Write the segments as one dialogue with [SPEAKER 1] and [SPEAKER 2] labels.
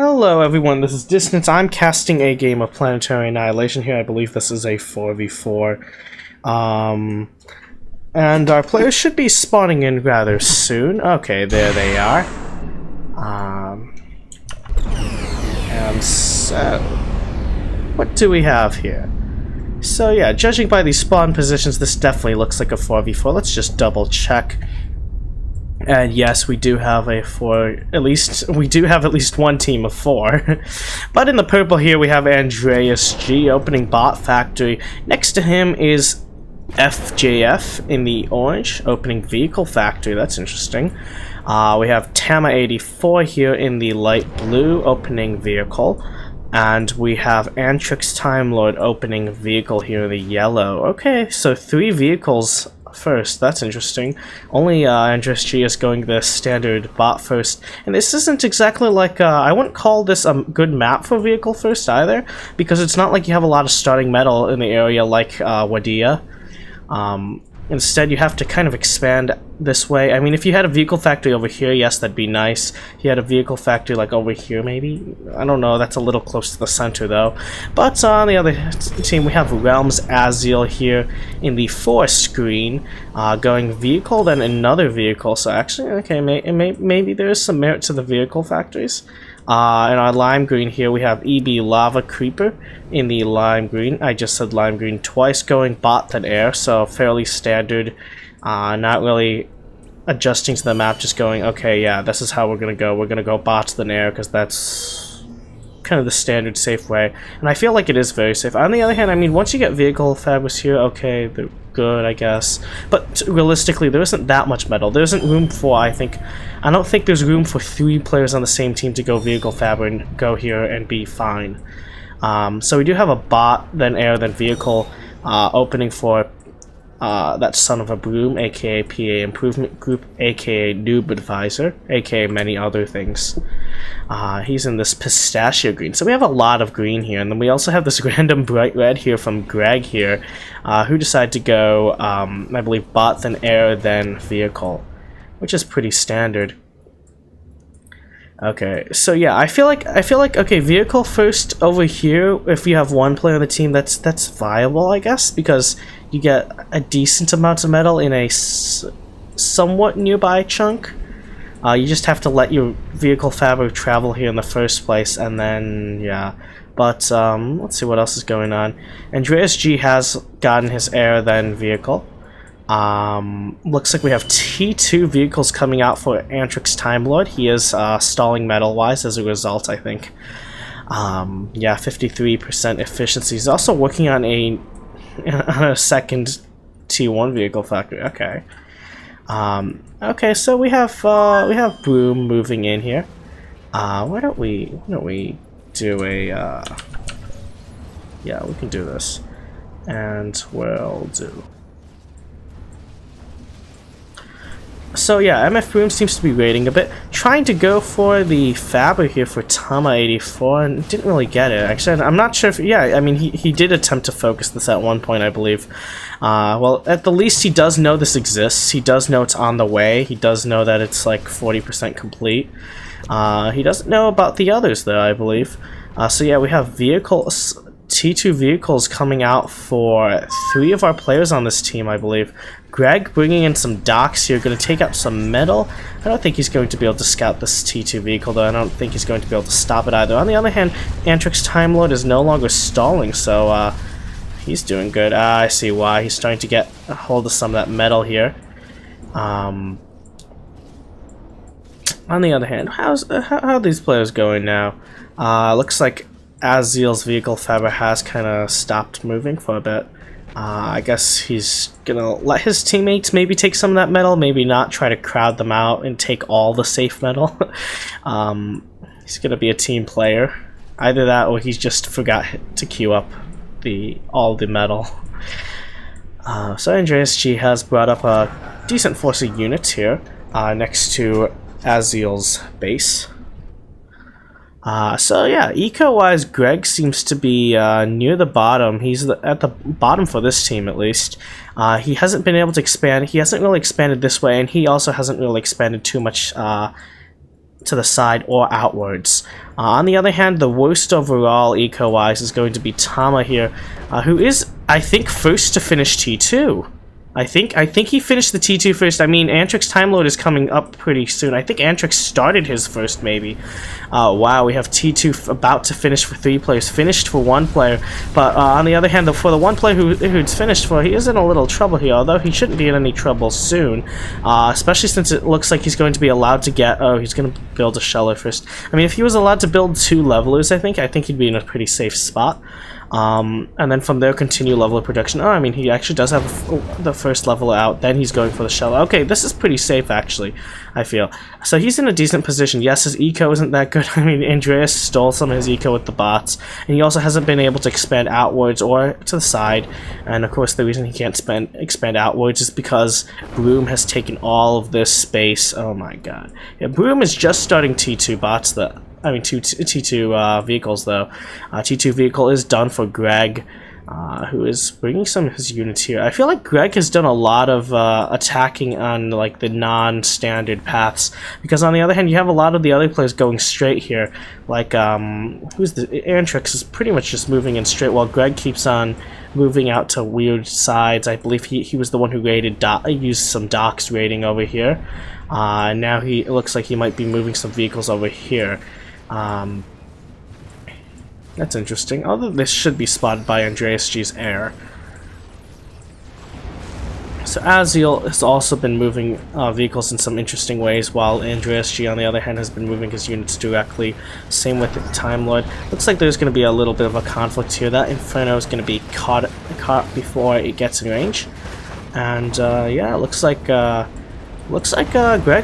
[SPEAKER 1] Hello everyone, this is Distance. I'm casting a game of Planetary Annihilation here. I believe this is a 4v4. And our players should be spawning in rather soon. Okay, there they are. And so, what do we have here? So yeah, judging by these spawn positions, this definitely looks like a 4v4. Let's just double check. And yes, we do have at least one team of 4. But in the purple here we have AndreasG opening bot factory. Next to him is FJF in the orange opening vehicle factory. That's interesting. We have Tama84 here in the light blue opening vehicle. And we have Antrex TimeLord opening vehicle here in the yellow. Okay, so 3 vehicles first. That's interesting. Only AndreasG is going the standard bot first, and this isn't exactly like I wouldn't call this a good map for vehicle first either, because it's not like you have a lot of starting metal in the area like Wadia. Instead, you have to kind of expand this way. I mean, if you had a vehicle factory over here, yes, that'd be nice. If you had a vehicle factory like over here, maybe? I don't know, that's a little close to the center though. But on the other team, we have Realm's AsZeal here in the 4 screen, going vehicle, then another vehicle. So actually, okay, maybe there is some merit to the vehicle factories. In our lime green here, we have EBlavacreeper in the lime green. I just said lime green twice, going bot then air, so fairly standard. Not really adjusting to the map, just going, okay, yeah, this is how we're gonna go. We're gonna go bot then air, because that's kind of the standard safe way. And I feel like it is very safe. On the other hand, I mean, once you get vehicle fabrics here, okay, they're good, I guess. But realistically, there isn't that much metal. There isn't room for, I don't think there's room for 3 players on the same team to go vehicle fabric and go here and be fine. So we do have a bot, then air, then vehicle opening for that son of a broom, aka PA Improvement Group, aka Noob Advisor, aka many other things. He's in this pistachio green. So we have a lot of green here, and then we also have this random bright red here from Greg here, who decided to go, I believe, bot, then air, then vehicle, which is pretty standard. Okay, so yeah, I feel like okay, vehicle first over here. If you have 1 player on the team, that's viable, I guess, because you get a decent amount of metal in a somewhat nearby chunk. You just have to let your vehicle fabric travel here in the first place, and then yeah. But let's see what else is going on. AndreasG has gotten his air, then vehicle. Looks like we have T2 vehicles coming out for Antrex TimeLord. He is stalling metal-wise as a result, I think. Yeah, 53% efficiency. He's also working on a second T1 vehicle factory. Okay. Okay, so we have Broom moving in here. Why don't we do a yeah, we can do this, and we'll do. So yeah, MF Broom seems to be waiting a bit, trying to go for the fabric here for Tama84, and didn't really get it. Actually, I'm not sure if, yeah, I mean, he did attempt to focus this at one point, I believe. Well, at the least, he does know this exists. He does know it's on the way. He does know that it's like 40% complete. He doesn't know about the others, though, I believe. So yeah, we have vehicles, T2 vehicles coming out for 3 of our players on this team, I believe. Greg bringing in some docks here, going to take out some metal. I don't think he's going to be able to scout this T2 vehicle, though. I don't think he's going to be able to stop it either. On the other hand, Antrex TimeLord is no longer stalling, so he's doing good. I see why. He's starting to get a hold of some of that metal here. On the other hand, how are these players going now? Looks like AsZeal's vehicle fabric has kind of stopped moving for a bit. I guess he's gonna let his teammates maybe take some of that metal, maybe not, try to crowd them out and take all the safe metal. He's gonna be a team player. Either that or he's just forgot to queue up all the metal. So AndreasG has brought up a decent force of units here next to AsZeal's base. So yeah, eco-wise, Greg seems to be near the bottom. He's at the bottom for this team, at least. He hasn't been able to expand. He hasn't really expanded this way, and he also hasn't really expanded too much to the side or outwards. On the other hand, the worst overall eco-wise is going to be Tama here, who is, I think, first to finish T2. I think he finished the T2 first. I mean, Antrex TimeLord is coming up pretty soon. I think Antrex started his first, maybe. Wow, we have T2 about to finish for 3 players, finished for 1 player. But on the other hand, for the 1 player who's finished for, he is in a little trouble here, although he shouldn't be in any trouble soon. Especially since it looks like he's going to be allowed to get... Oh, he's going to build a sheller first. I mean, if he was allowed to build 2 levelers, I think he'd be in a pretty safe spot. And then from there continue level of production. Oh, I mean, he actually does have the first level out, then he's going for the shell. Okay, this is pretty safe, actually, I feel. So he's in a decent position. Yes, his eco isn't that good. I mean, Andreas stole some of his eco with the bots, and he also hasn't been able to expand outwards or to the side. And of course, the reason he can't expand outwards is because Broom has taken all of this space. Oh my god. Yeah, Broom is just starting T2 bots, I mean, T2 vehicles, though. T2 vehicle is done for Greg, who is bringing some of his units here. I feel like Greg has done a lot of attacking on, like, the non-standard paths, because on the other hand, you have a lot of the other players going straight here. Like, Antrex is pretty much just moving in straight, while Greg keeps on moving out to weird sides. I believe he was the one who used some docks raiding over here. Now it looks like he might be moving some vehicles over here. That's interesting. Although this should be spotted by AndreasG's air. So AsZeal has also been moving vehicles in some interesting ways, while AndreasG, on the other hand, has been moving his units directly. Same with the TimeLord. Looks like there's going to be a little bit of a conflict here. That Inferno is going to be caught before it gets in range. And yeah, it looks like Greg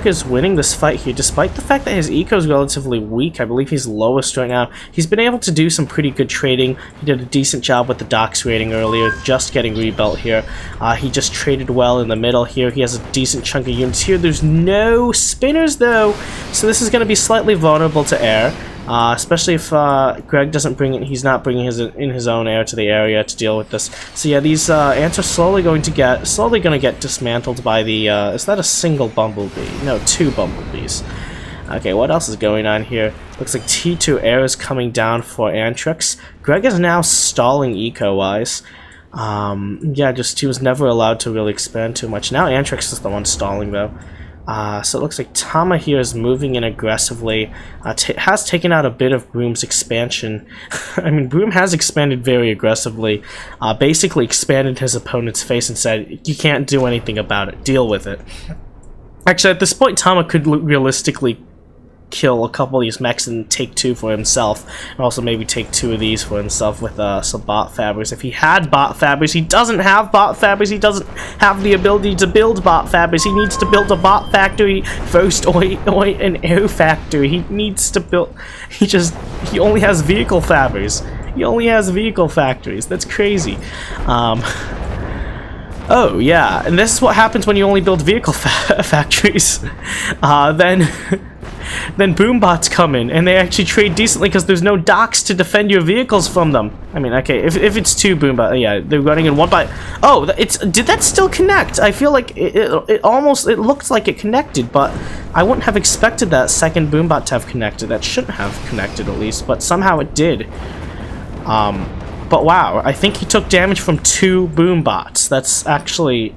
[SPEAKER 1] is winning this fight here, despite the fact that his eco is relatively weak. I believe he's lowest right now. He's been able to do some pretty good trading. He did a decent job with the docks raiding earlier, just getting rebuilt here. He just traded well in the middle here. He has a decent chunk of units here. There's no spinners, though, so this is going to be slightly vulnerable to air. Especially if Greg doesn't bring it, he's not bringing his own air to the area to deal with this. So yeah, these ants are slowly going to get dismantled by the. Is that a single bumblebee? No, 2 bumblebees. Okay, what else is going on here? Looks like T2 air is coming down for Antrex. Greg is now stalling eco-wise. Yeah, he was never allowed to really expand too much. Now Antrex is the one stalling, though. So it looks like Tama here is moving in aggressively, has taken out a bit of Broom's expansion. I mean, Broom has expanded very aggressively, basically expanded his opponent's face and said, you can't do anything about it, deal with it. Actually, at this point, Tama could realistically kill a couple of these mechs and take 2 for himself, and also maybe take 2 of these for himself with some bot fabbers. If he had bot fabbers, he doesn't have bot fabbers, he doesn't have the ability to build bot fabbers. He needs to build a bot factory first, or an air factory. He needs to build, he only has vehicle fabbers. He only has vehicle factories. That's crazy. Oh yeah, and this is what happens when you only build vehicle factories. Then boombots come in, and they actually trade decently because there's no docks to defend your vehicles from them. I mean, okay, if it's 2 boombots, yeah, they're running in 1 by... Oh, did that still connect? I feel like it looked like it connected, but I wouldn't have expected that second boombot to have connected. That shouldn't have connected, at least, but somehow it did. But wow, I think he took damage from 2 boombots. That's actually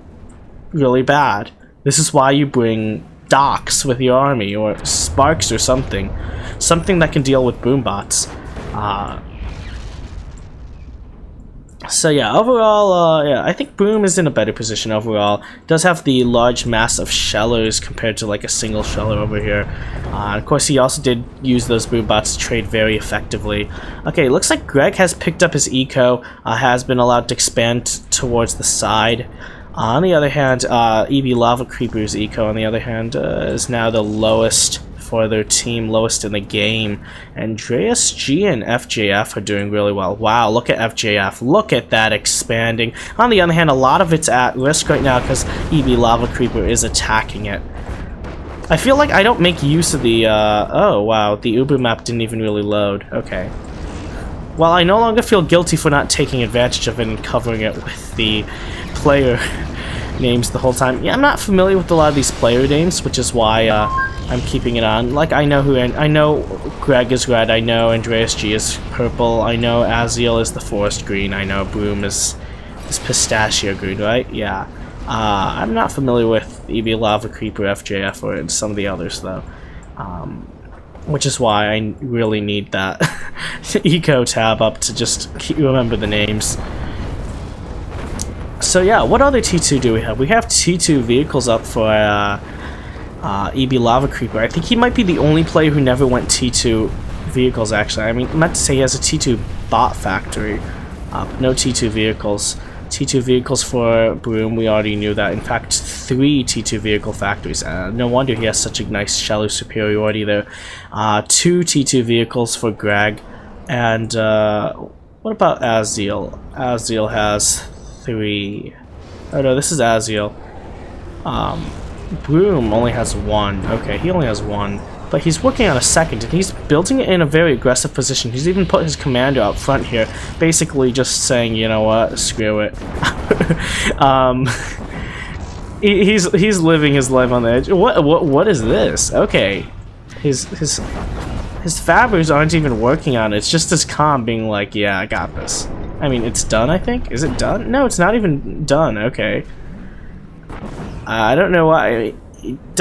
[SPEAKER 1] really bad. This is why you bring docks with your army, or sparks, or something that can deal with boombots. So yeah, overall, yeah, I think Broom is in a better position overall. Does have the large mass of shellers compared to like a single sheller over here. Of course, he also did use those boombots to trade very effectively. Okay, looks like Greg has picked up his eco, has been allowed to expand towards the side. On the other hand, EBlavacreeper's eco, on the other hand, is now the lowest for their team, lowest in the game. AndreasG and FJF are doing really well. Wow, look at FJF. Look at that expanding. On the other hand, a lot of it's at risk right now because EBlavacreeper is attacking it. I feel like I don't make use of the, oh wow, the Uber map didn't even really load. Okay. Well, I no longer feel guilty for not taking advantage of it and covering it with the player names the whole time. Yeah, I'm not familiar with a lot of these player names, which is why I'm keeping it on. Like, I know Greg is red, I know AndreasG is purple, I know AsZeal is the forest green, I know Broom is pistachio green, right? Yeah. I'm not familiar with EBlavacreeper, FJF, or some of the others, though. Which is why I really need that eco tab up to just remember the names. So yeah, what other T2 do we have? We have T2 vehicles up for EBlavacreeper. I think he might be the only player who never went T2 vehicles, actually. I mean, I meant to say he has a T2 bot factory, but no T2 vehicles. T2 vehicles for Broom, we already knew that. In fact, 3 T2 vehicle factories. No wonder he has such a nice shallow superiority there. 2 T2 vehicles for Greg. And what about AsZeal? AsZeal has 3. Oh no, this is AsZeal. Broom only has 1. Okay, he only has 1. But he's working on a second, and he's building it in a very aggressive position. He's even put his commander out front here, basically just saying, you know what, screw it. He's living his life on the edge. What is this? Okay, his fabbers aren't even working on it. It's just his comm being like, yeah, I got this. I mean, it's done, I think. Is it done? No, it's not even done. Okay. I don't know why.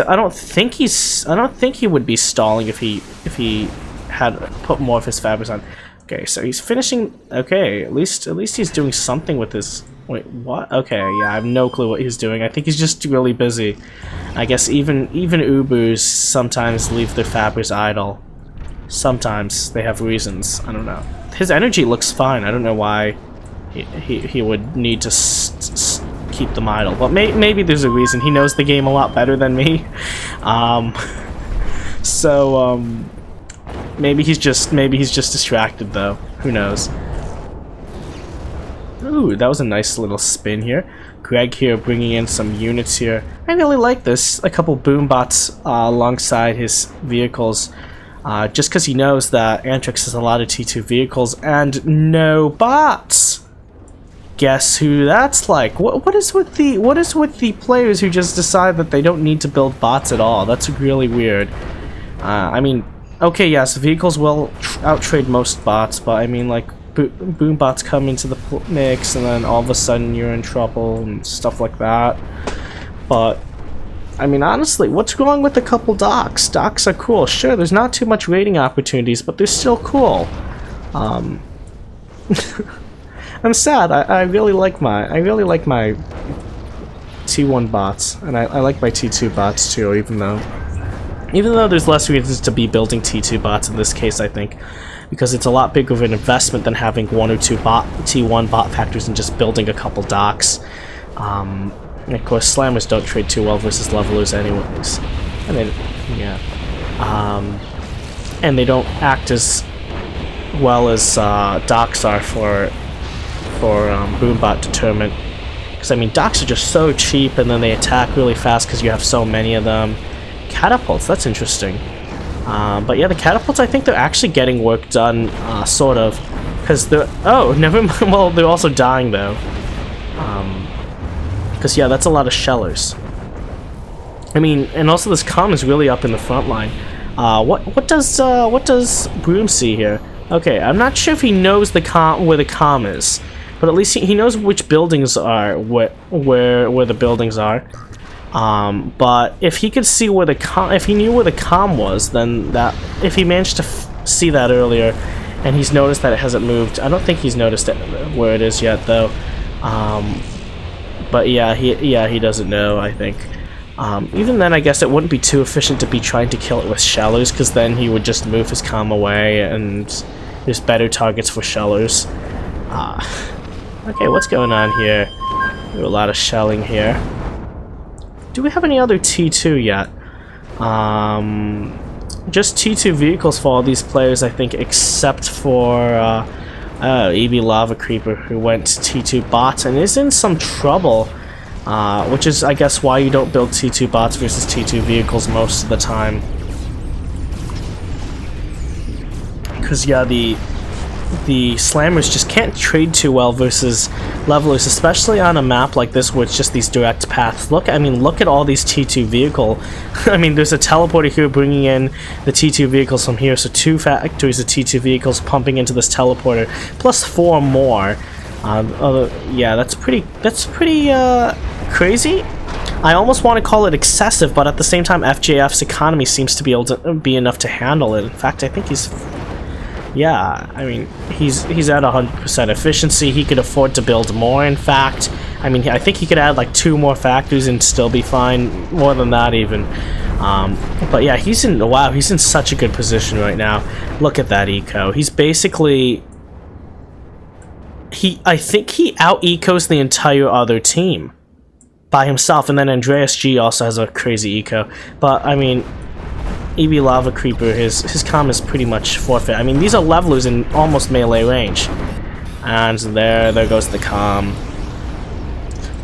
[SPEAKER 1] I don't think he would be stalling if he had put more of his fabbers on. Okay, so he's finishing. Okay, at least he's doing something with his. Wait, what? Okay, yeah, I have no clue what he's doing. I think he's just really busy. I guess even Ubers sometimes leave their fabbers idle. Sometimes they have reasons. I don't know. His energy looks fine. I don't know why he would need to keep them idle, but maybe there's a reason. He knows the game a lot better than me, so maybe he's just distracted, though. Who knows? Ooh, that was a nice little spin here. Greg here bringing in some units here. I really like this. A couple boom bots alongside his vehicles, just because he knows that Antrex has a lot of T2 vehicles and no bots. Guess who that's like? What is with the players who just decide that they don't need to build bots at all? That's really weird. I mean, okay, yes, vehicles will outtrade most bots, but I mean, like, boom bots come into the mix, and then all of a sudden you're in trouble and stuff like that. But I mean, honestly, what's wrong with a couple docks? Docks are cool. Sure, there's not too much raiding opportunities, but they're still cool. I'm sad. I really like my T1 bots, and I like my T2 bots too. Even though there's less reasons to be building T2 bots in this case, I think, because it's a lot bigger of an investment than having 1 or 2 T1 bot factories and just building a couple docks. And of course, slammers don't trade too well versus levelers, anyways. And then, yeah, and they don't act as well as docks are for boombot deterrent, because I mean, docks are just so cheap, and then they attack really fast because you have so many of them. Catapults, that's interesting. But yeah, the catapults, I think they're actually getting work done, sort of, because they're, oh, never mind. Well, they're also dying though, because yeah, that's a lot of shellers. I mean, and also this comm is really up in the front line. What does Broom see here? Okay, I'm not sure if he knows where the comm is, but at least he knows which buildings are where the buildings are. But if he could see where if he knew where the comm was, then if he managed to see that earlier, and he's noticed that it hasn't moved. I don't think he's noticed where it is yet, though. But yeah, he doesn't know, I think. Even then, I guess it wouldn't be too efficient to be trying to kill it with shellers, because then he would just move his comm away, and there's better targets for shellers. Okay, what's going on here? There's a lot of shelling here. Do we have any other T2 yet? Just T2 vehicles for all these players, I think, except for EBlavacreeper, who went T2 bots and is in some trouble, which is, I guess, why you don't build T2 bots versus T2 vehicles most of the time. Because, yeah, the slammers just can't trade too well versus levelers, especially on a map like this where it's just these direct paths. Look at all these T2 vehicle. I mean, there's a teleporter here bringing in the T2 vehicles from here, so 2 factories of T2 vehicles pumping into this teleporter, plus 4 more. Yeah, that's pretty crazy. I almost want to call it excessive, but at the same time, FJF's economy seems to be able to be enough to handle it. In fact, I think he's... Yeah, I mean, he's at 100% efficiency. He could afford to build more, in fact. I mean, I think he could add like 2 more factories and still be fine. More than that, even. But yeah, he's in such a good position right now. Look at that eco. He's basically... I think he out-ecos the entire other team by himself, and then AndreasG also has a crazy eco. But I mean, EBlavacreeper, his comm is pretty much forfeit. I mean, these are levelers in almost melee range, and there goes the comm.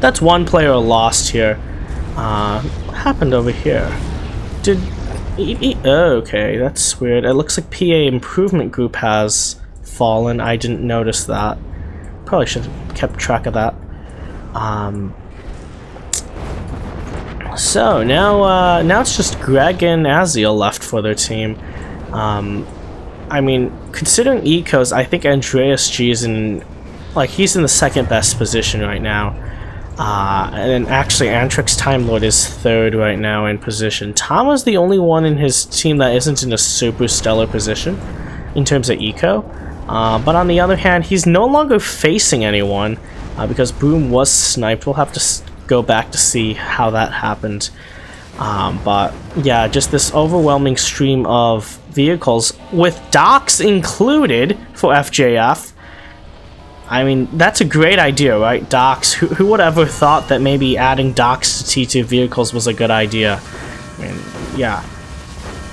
[SPEAKER 1] That's one player lost here. What happened over here? Did oh, okay, that's weird. It looks like PA Improvement Group has fallen. I didn't notice that. Probably should have kept track of that. So now it's just Greg and AsZeal left for their team. I mean, considering ecos, I think AndreasG is he's in the second best position right now. And then actually Antrex TimeLord is 3rd right now in position. Tama's the only one in his team that isn't in a super stellar position in terms of eco. But on the other hand, he's no longer facing anyone because Boom was sniped. We'll have to go back to see how that happened. But yeah, just this overwhelming stream of vehicles with docks included for FJF. I mean, that's a great idea, right? Docks. Who would ever thought that maybe adding docks to T2 vehicles was a good idea? I mean, yeah.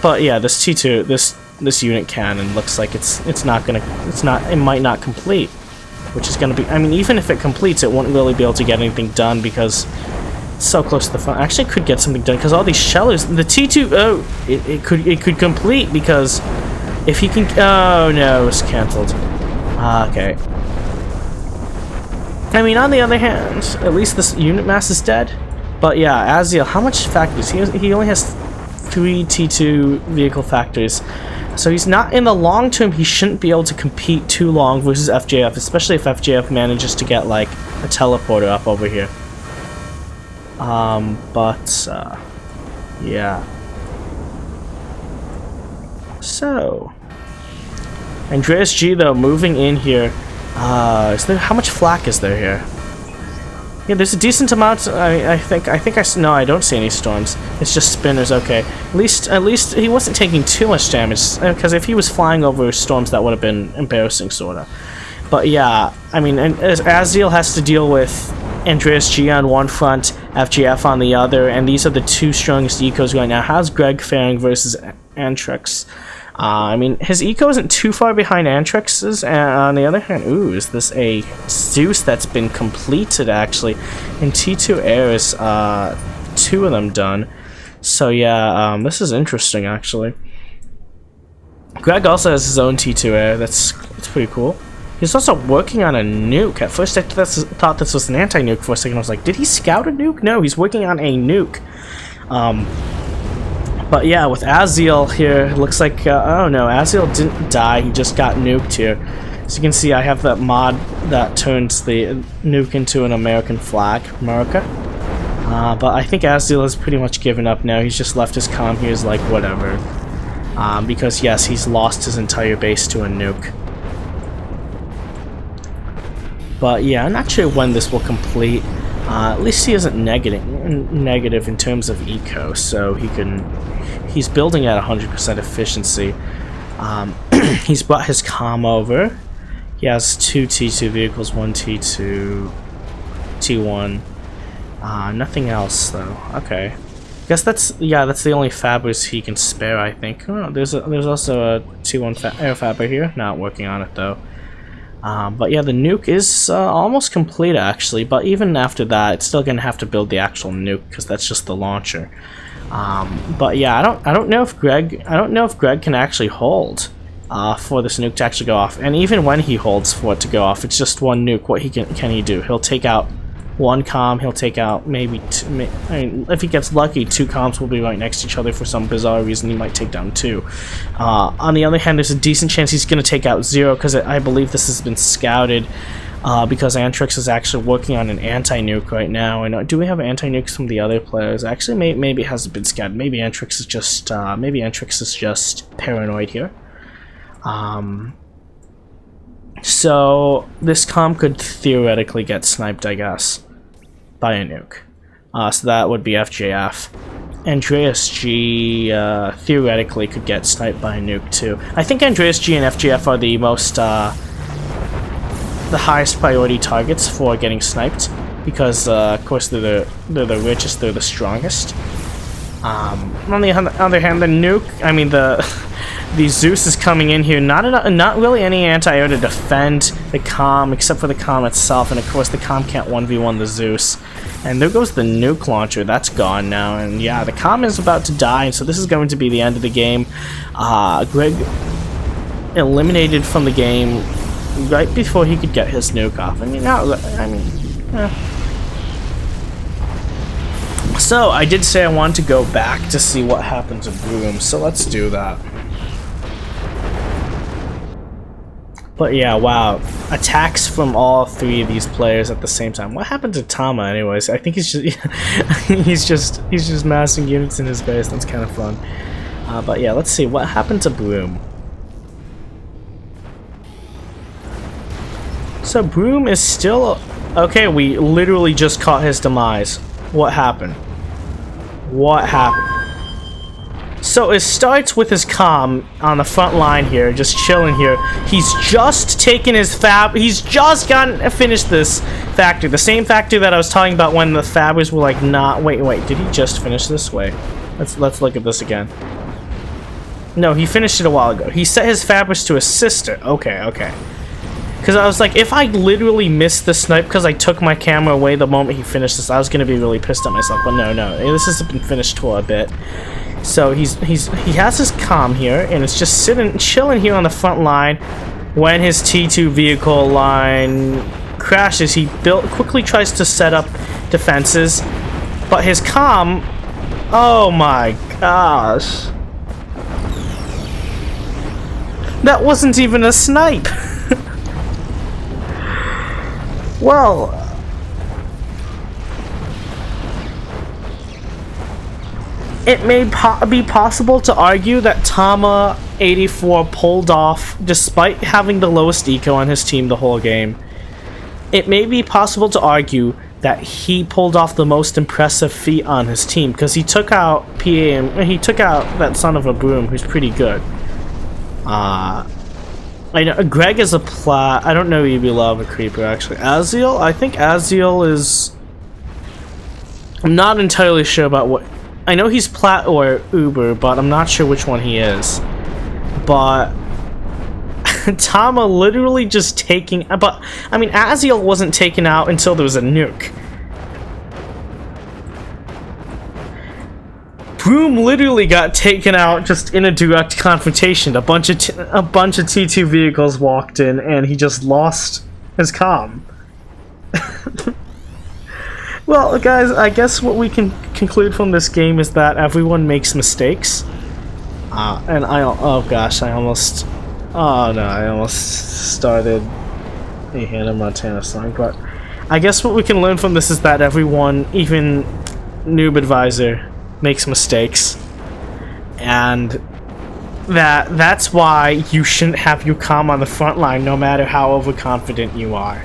[SPEAKER 1] But yeah, this T2, this unit cannon looks like it might not complete, which is gonna be, I mean, even if it completes, it won't really be able to get anything done because it's so close to the front. Actually, it could get something done because all these shellers, the T2, oh, it could complete because if he can, oh no, it's cancelled. Okay. I mean, on the other hand, at least this unit mass is dead. But yeah, AsZeal, how much factories? He only has 3 T2 vehicle factories. So he's not, in the long term, he shouldn't be able to compete too long versus FJF, especially if FJF manages to get like a teleporter up over here. Yeah. So, AndreasG though, moving in here, how much flak is there here? Yeah, there's a decent amount. No, I don't see any storms. It's just spinners. Okay, at least he wasn't taking too much damage. Because if he was flying over storms, that would have been embarrassing, sorta. But yeah, I mean, AsZeal has to deal with AndreasG on one front, FJF on the other, and these are the 2 strongest ecos right now. How's Greg faring versus Antrex? I mean, his eco isn't too far behind Antrex's, and on the other hand, ooh, is this a Zeus that's been completed, actually? In T2 Air is 2 of them done. So yeah, this is interesting, actually. Greg also has his own T2 Air, that's pretty cool. He's also working on a nuke. At first I thought this was an anti-nuke for a second. I was like, did he scout a nuke? No, he's working on a nuke. But yeah, with AsZeal here, it looks like, oh no, AsZeal didn't die, he just got nuked here. As you can see, I have that mod that turns the nuke into an American flag, America. But I think AsZeal has pretty much given up now, he's just left his comm here, is like, whatever. Because yes, he's lost his entire base to a nuke. But yeah, I'm not sure when this will complete. At least he isn't negative in terms of eco, so he's building at 100% efficiency. He's brought his comm over. He has 2 T2 vehicles, 1 T2, T1. Nothing else though. Okay, I guess that's the only fabbers he can spare, I think. Oh, there's also a T1 air fabber here. Not working on it though. But yeah, the nuke is almost complete actually, but even after that, it's still gonna have to build the actual nuke because that's just the launcher. But yeah, I don't know if Greg can actually hold. for this nuke to actually go off. And even when he holds for it to go off, it's just one nuke. What can he do? He'll take out one comm, he'll take out maybe two, I mean, if he gets lucky, two comms will be right next to each other for some bizarre reason. He might take down two. On the other hand, there's a decent chance he's going to take out zero, because I believe this has been scouted, because Antrex is actually working on an anti-nuke right now. And do we have anti-nukes from the other players? Actually, maybe it hasn't been scouted. Maybe Antrex is just paranoid here. So this comm could theoretically get sniped, I guess, by a nuke. So that would be FJF. AndreasG theoretically could get sniped by a nuke too. I think AndreasG and FJF are the most the highest priority targets for getting sniped, because of course they're the richest, they're the strongest. On the other hand, the nuke, I mean the Zeus is coming in here, not really any anti-air to defend the comm, except for the comm itself, and of course the comm can't 1v1 the Zeus. And there goes the nuke launcher, that's gone now, and yeah, the comm is about to die, and so this is going to be the end of the game. Greg eliminated from the game right before he could get his nuke off. So, I did say I wanted to go back to see what happened to Broom, so let's do that. But yeah, wow. Attacks from all three of these players at the same time. What happened to Tama anyways? I think he's just he's just massing units in his base. That's kind of fun. But yeah, let's see what happened to Broom. So Broom is still okay. We literally just caught his demise. What happened? What happened? So it starts with his comm on the front line here, just chilling here. He's just taken his fab. He's just finished this factory, the same factory that I was talking about when the fabbers were like, not. Wait. Did he just finish this? Wait. Let's look at this again. No, he finished it a while ago. He set his fabbers to his sister. Okay. Because I was like, if I literally missed the snipe because I took my camera away the moment he finished this, I was gonna be really pissed at myself. But no, this has been finished for a bit. So he has his comm here, and it's just chilling here on the front line. When his T2 vehicle line crashes, he quickly tries to set up defenses, but his comm, oh my gosh, that wasn't even a snipe. Well, it may be possible to argue that Tama 84 pulled off, despite having the lowest eco on his team the whole game. It may be possible to argue that he pulled off the most impressive feat on his team, because he took out PA and he took out that son of a Broom, who's pretty good. I know Greg is a plat. I don't know EBlavacreeper actually. AsZeal? I think AsZeal is. I'm not entirely sure about what. I know he's plat or Uber, but I'm not sure which one he is. But Tama literally just taking. But I mean, AsZeal wasn't taken out until there was a nuke. Broom literally got taken out just in a direct confrontation. A bunch of T2 vehicles walked in, and he just lost his comm. Well, guys, I guess what we can conclude from this game is that everyone makes mistakes. And oh gosh, I almost started a Hannah Montana song. But I guess what we can learn from this is that everyone, even Noob Advisor, makes mistakes, and that's why you shouldn't have your comm on the front line no matter how overconfident you are,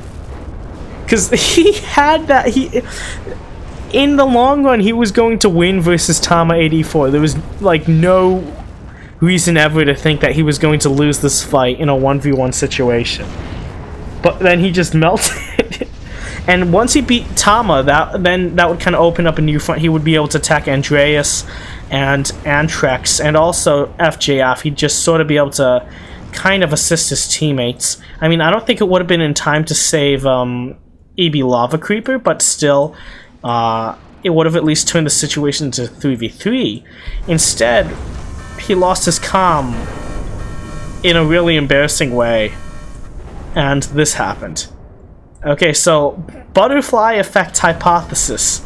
[SPEAKER 1] because he had that. In the long run, he was going to win versus Tama 84. There was like no reason ever to think that he was going to lose this fight in a 1v1 situation, but then he just melted. And once he beat Tama, that would kind of open up a new front. He would be able to attack Andreas and Antrex and also FJF. He'd just sort of be able to kind of assist his teammates. I mean, I don't think it would have been in time to save EBlavacreeper, but still, it would have at least turned the situation to 3v3. Instead, he lost his comm in a really embarrassing way. And this happened. Okay, so butterfly effect hypothesis.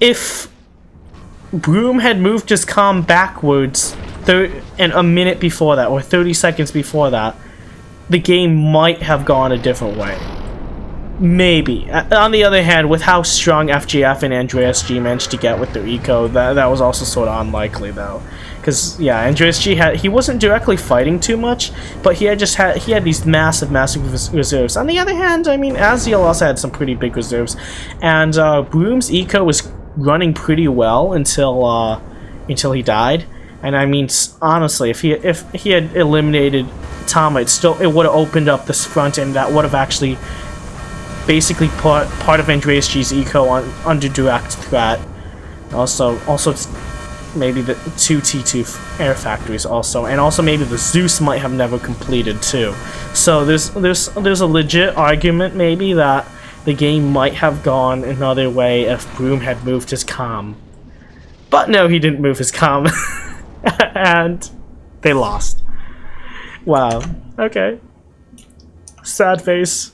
[SPEAKER 1] If Broom had moved his comm backwards and a minute before that, or 30 seconds before that, the game might have gone a different way. Maybe. On the other hand, with how strong FGF and AndreasG managed to get with their eco, that was also sort of unlikely, though. Because, yeah, AndreasG he wasn't directly fighting too much, but he had these massive reserves. On the other hand, I mean, AsZeal also had some pretty big reserves, and Broom's eco was running pretty well until he died. And I mean, honestly, if he had eliminated Tama, it would have opened up this front end that would have actually basically put part of AndreasG's eco under direct threat. Also maybe the 2 T2 air factories also, and also maybe the Zeus might have never completed too. So there's a legit argument maybe that the game might have gone another way if Broom had moved his comm. But no, he didn't move his comm. And they lost. Wow. Okay. Sad face.